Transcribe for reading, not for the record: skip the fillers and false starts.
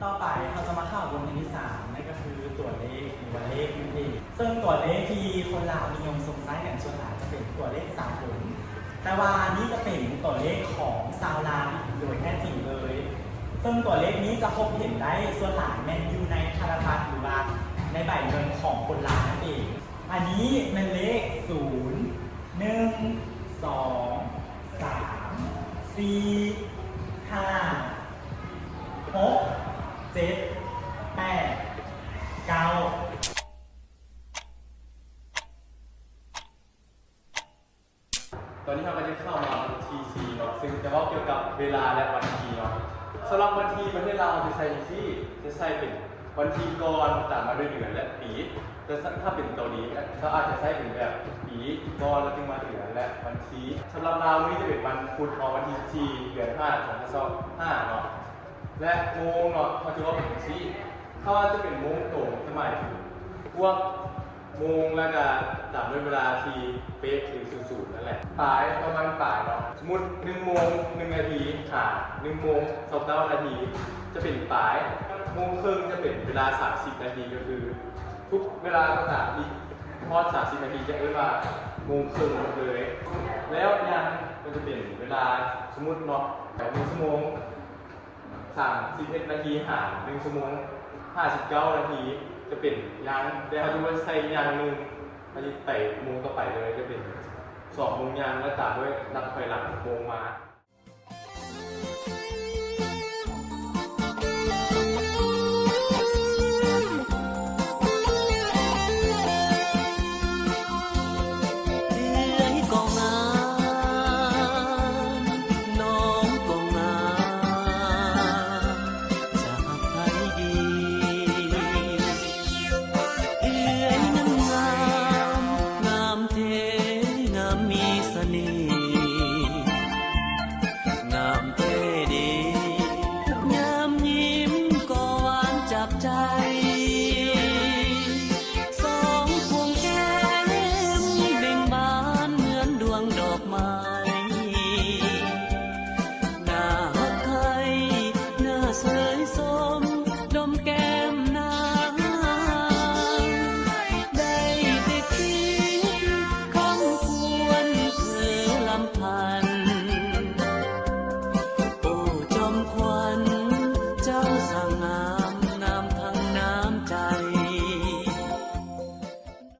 ต่อไปเราจะมาเข้าบนที่สามนั่นก็คือตัวเลขหรือว่าเลขนั่นเองซึ่งตัวเลขที่คนลาวนิยมสงสัยกันส่วนใหญ่จะเป็นตัวเลขสามผลแต่ว่านี้จะเป็นตัวเลขของชาวลาวโดยแท้จริงเลยซึ่งตัวเลขนี้จะพบเห็นได้ส่วนหลายแมนอยู่ในธนาคารหรือว่าในใบเงินของคนลาวนั่นเองอันนี้เป็นเลข0 1 2 3 4 5 6 7 8 9ตอนนี้เราก็จะเข้ามาTC เนาะซึ่งจะว่าเกี่ยวกับเวลาและวันทีเนาะสำหรับวันทีประเทศเราจะใช้ที่จะใช้เป็นวันทีก่อนตามมาด้วยเดือนและปีแต่ถ้าเป็นเกาหลีก็อาจจะใช้เป็นแบบปีก่อนแล้วถึงมาเดือนและวันทีสำหรับเรานี่จะเป็นวันพุธของวันที่4เดือน5/2025เนาะและโมงเนาะเขาจะว่าเป็นที่ถ้าว่าจะเป็นโมงตรงจะหมายถึงพวกโมงแล้วก็ตามด้วยเวลาทีเป๊ะหรือ00นั่นแหละปลายประมาณปลายเนาะสมมติ1 โมง 1 นาที1 โมง 29 นาทีจะเป็นปลาย1 โมงครึ่งจะเป็นเวลา30 นาทีก็คือทุกเวลาก็พอด30 นาทีจะเรียกว่า1 โมงครึ่งเลยแล้วยังก็จะเป็นเวลาสมมติเนาะ1 ชั่วโมง31 นาที1 ชั่วโมง59 นาทีจะเป็นยังแต่เขาจะมาใส่ยังหนึ่งเขาจะไปโมงต่อไปเลยจะเป็น2 โมงยังแล้วตามด้วยนับถอยหลังโมงมา